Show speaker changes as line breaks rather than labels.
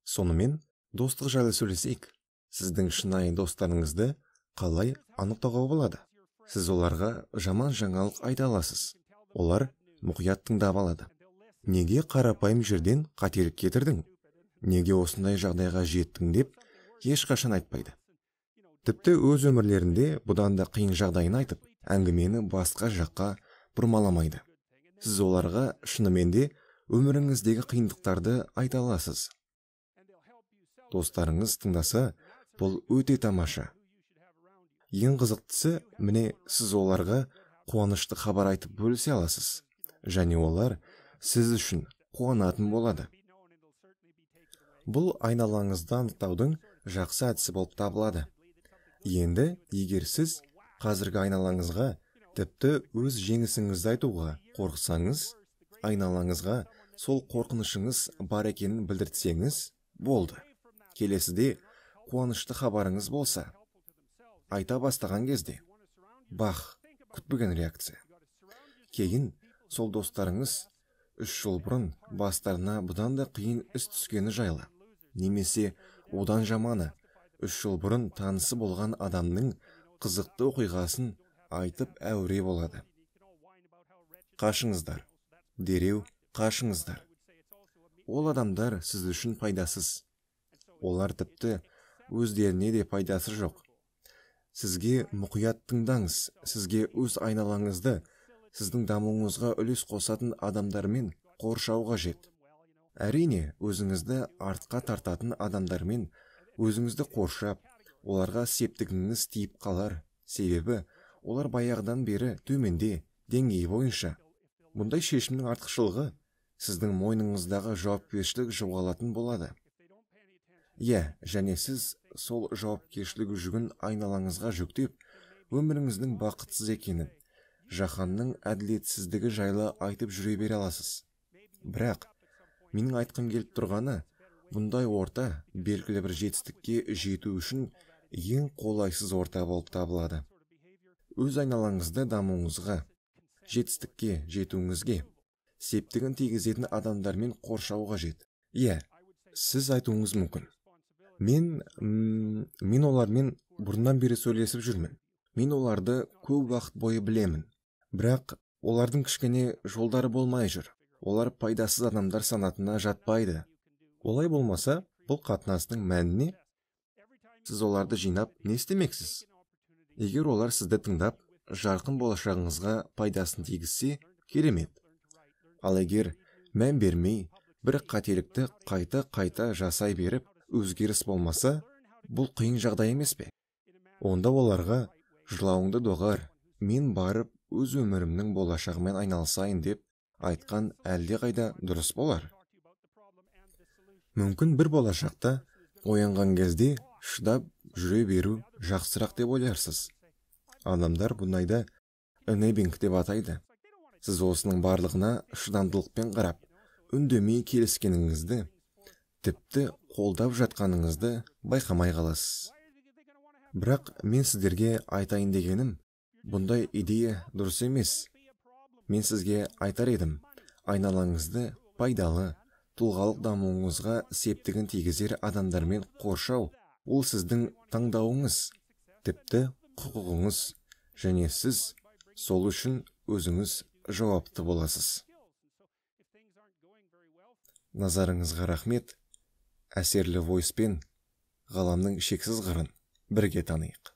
Сонымен, достық жайлы сөйлесейік. Сіздің шынайы достарыңызды қалай анықтауға болады? Сіз оларға жаман жаңалық айта аласыз. Олар мұқият тыңдап алады. Неге қарапайым жерден қателік кетірдің? Неге осындай жағдайға жеттің деп ешқашан айтпайды. Тіпті өз өмірлерінде бұдан да қиын жағдайын айтып, әңгімені басқа жаққа бұрмаламайды. Сіз оларға шынымен де өміріңіздегі қиындықтарды айта аласыз. Достарыңыз тыңдаса, бұл өте тамаша. Ең қызықтысы, міне сіз оларға қуанышты хабар айтып бөлісе аласыз, және олар сіз үшін қуанатын болады. Бұл айналаңызды анықтаудың жақсы әдісі болып табылады. Енді, егер сіз қазіргі айналаңызға тіпті өз жеңісіңізді айтуға қорықсаңыз, айналаңызға сол қорқынышыңыз бар екенін білдіртсеңіз болды. Келесіде қуанышты хабарыңыз болса, айта бастаған кезде, бах, күтпеген реакция. Кейін сол достарыңыз 3 жыл бұрын бастарына бұдан да қиын іс түскені жайлы, немесе одан жаманы 3 жыл бұрын танысы болған адамның қызықты оқиғасын айтып әуре болады. Қашыңыздар, дереу қашыңыздар. Ол адамдар сіз үшін пайдасыз. Олар тіпті өздеріне де пайдасы жоқ. Сізге мұқият тыңдаңыз, сізге өз айналаңызды, сіздің дамуыңызға үлес қосатын адамдармен қоршау қажет. Әрине, өзіңізді артқа тартатын адамдармен өзіңізді қоршап, оларға септігіңіз тиіп қалар. Себебі, олар баяғыдан бері төменде, деңгей бойынша. Бұндай шешімнің артықшылығы сіздің мойныңыздағы жауапкершілік жоғалатын болады. Және сіз сол жауапкершілік жүгін айналаңызға жүктеп, өміріңіздің бақытсыз екенін, жаһанның әділетсіздігі жайлы айтып жүре бере аласыз. Бірақ, менің айтқым келіп тұрғаны, бұндай орта белгілі бір жетістікке жету үшін ең қолайсыз орта болып табылады. Өз айналаңызды дамуыңызға, жетістікке жетуіңізге септігін тигізетін адамдармен қоршау қажет. Сіз айтуыңыз мүмкін. Мен олармен бұрыннан бері сөйлесіп жүрмін. Мен оларды көп уақыт бойы білемін. Бірақ олардың кішкене жолдары болмай жүр. Олар пайдасыз адамдар санатына жатпайды. Олай болмаса, бұл қатынастың мәніне сіз оларды жинап не істемексіз? Егер олар сізді тыңдап, жарқын болашағыңызға пайдасын тигізсе, керемет. Ал егер мән бермей, бір қателікті қайта жасай беріп, өзгеріс болмаса, бұл қиын жағдай емес пе? Онда оларға жылауыңды доғар, мен барып өз өмірімнің болашағымен айналысайын деп айтқан әлде қайда дұрыс болар. Мүмкін бір болашақта оянған кезде шыдап жүре беру жақсырақ деп ойларсыз. Адамдар бұндайда энейбинг деп атайды. Сіз осының барлығына шыдамдылықпен қарап, үндемей келіскеніңізді, тіпті қолдап жатқаныңызды байқамай қаласыз. Бірақ мен сіздерге айтайын дегенім, бұндай идея дұрыс емес. Мен сізге айтар едім, айналаңызды пайдалы, тұлғалық дамуыңызға септігін тигізер адамдармен қоршау, ол сіздің таңдауыңыз, тіпті құқығыңыз, және сіз сол үшін өзіңіз жауапты боласыз. Назарыңызға рахмет. Әсерлі войспен ғаламның шексіз қырын бірге танайық.